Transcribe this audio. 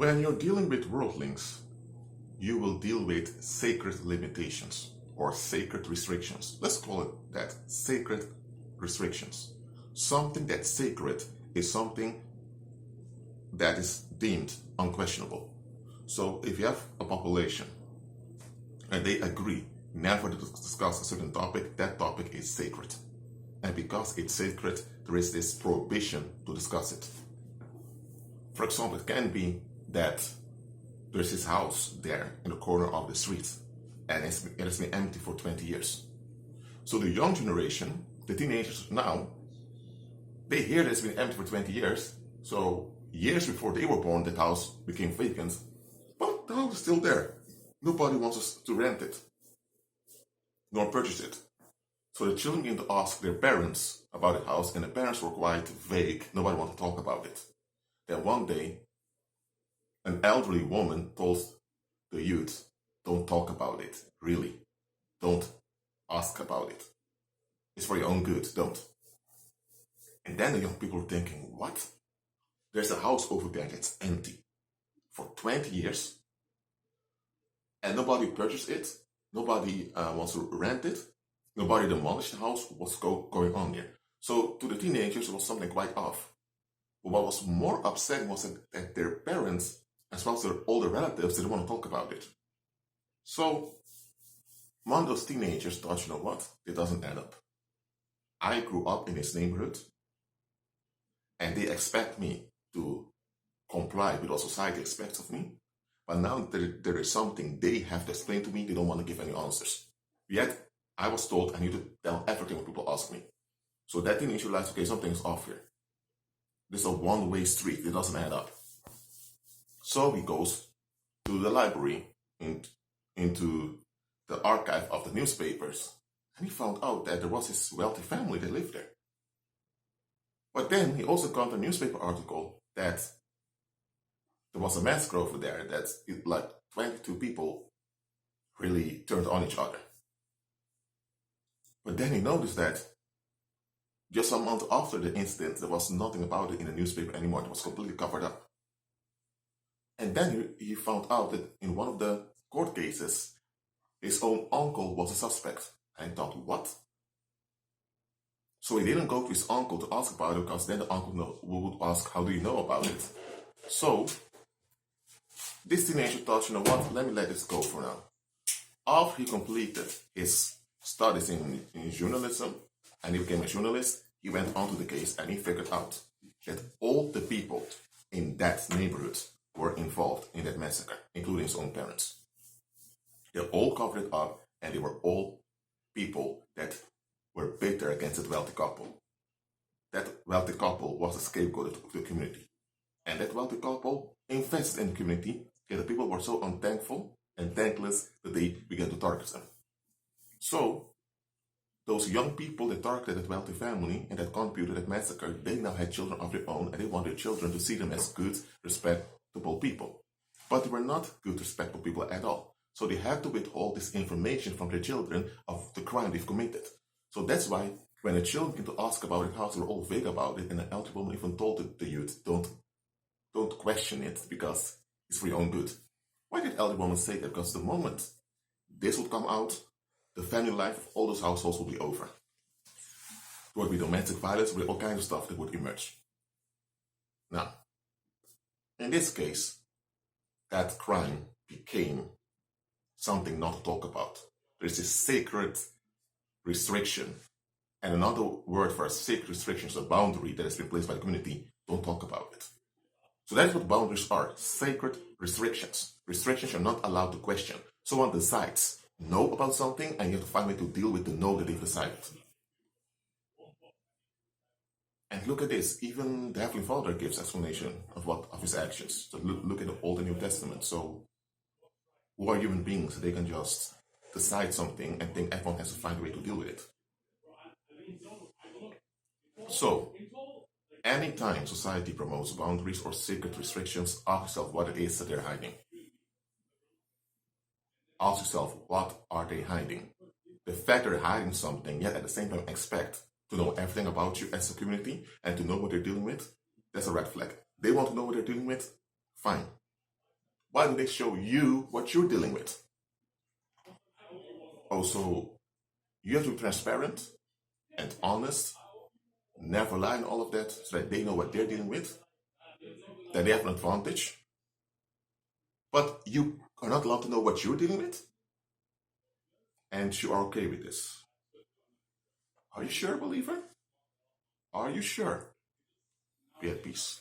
When you're dealing with worldlings, you will deal with sacred limitations or sacred restrictions. Let's call it that, sacred restrictions. Something that's sacred is something that is deemed unquestionable. So if you have a population and they agree never to discuss a certain topic, that topic is sacred. And because it's sacred, there is this prohibition to discuss it. For example, it can be that there's this house there in the corner of the street and it has been empty for 20 years. So the young generation, the teenagers now, they hear that it's been empty for 20 years. So years before they were born, that house became vacant. But the house is still there. Nobody wants us to rent it, nor purchase it. So the children begin to ask their parents about the house, and the parents were quite vague. Nobody wanted to talk about it. Then one day, an elderly woman told the youth, don't talk about it, really. Don't ask about it. It's for your own good, don't. And then the young people were thinking, what? There's a house over there that's empty for 20 years and nobody purchased it, nobody wants to rent it, nobody demolished the house. What's going on here? So to the teenagers, it was something quite off. But what was more upsetting was that their parents, as well as their older relatives, didn't want to talk about it. So one of those teenagers thought, you know what, it doesn't add up. I grew up in this neighborhood and they expect me to comply with what society expects of me. But now there is something they have to explain to me, they don't want to give any answers. Yet I was told I need to tell everything when people ask me. So that teenager realized, okay, something's off here. This is a one-way street, it doesn't add up. So he goes to the library, into the archive of the newspapers, and he found out that there was this wealthy family that lived there. But then he also got a newspaper article that there was a massacre over there, that like 22 people really turned on each other. But then he noticed that just a month after the incident, there was nothing about it in the newspaper anymore. It was completely covered up. And then he found out that in one of the court cases, his own uncle was a suspect. And he thought, what? So he didn't go to his uncle to ask about it, because then the uncle would ask, how do you know about it? So this teenager thought, you know what, let me let this go for now. After he completed his studies in journalism and he became a journalist, he went on to the case and he figured out that all the people in that neighborhood were involved in that massacre, including his own parents. They all covered it up, and they were all people that were bitter against that wealthy couple. That wealthy couple was a scapegoat to the community. And that wealthy couple invested in the community, and the people were so unthankful and thankless that they began to target them. So those young people that targeted that wealthy family and that contributed to that massacre, they now had children of their own, and they wanted their children to see them as good, respectable people. But they were not good, respectable people at all. So they had to withhold this information from their children of the crime they've committed. So that's why when the children begin to ask about it, how they were all vague about it, and an elderly woman even told the youth, don't question it, because it's for your own good. Why did elderly woman say that? Because the moment this would come out, the family life of all those households would be over. There would be domestic violence, there would be all kinds of stuff that would emerge. Now, in this case, that crime became something not to talk about. There's this sacred restriction. And another word for a sacred restriction is a boundary that has been placed by the community. Don't talk about it. So that's what boundaries are, sacred restrictions. Restrictions you're not allowed to question. Someone decides no about something, and you have to find a way to deal with the no that they've decided. And look at this, even the Heavenly Father gives explanation of his actions. So look at the Old and New Testament. So who are human beings? They can just decide something and think everyone has to find a way to deal with it. So anytime society promotes boundaries or sacred restrictions, ask yourself what it is that they're hiding. Ask yourself, what are they hiding? The fact they're hiding something, yet at the same time expect to know everything about you as a community and to know what they're dealing with, that's a red flag. They want to know what they're dealing with, fine. Why don't they show you what you're dealing with? Also, you have to be transparent and honest, never lie and all of that, so that they know what they're dealing with, that they have an advantage. But you are not allowed to know what you're dealing with, and you are okay with this. Are you sure, believer? Are you sure? Be at peace.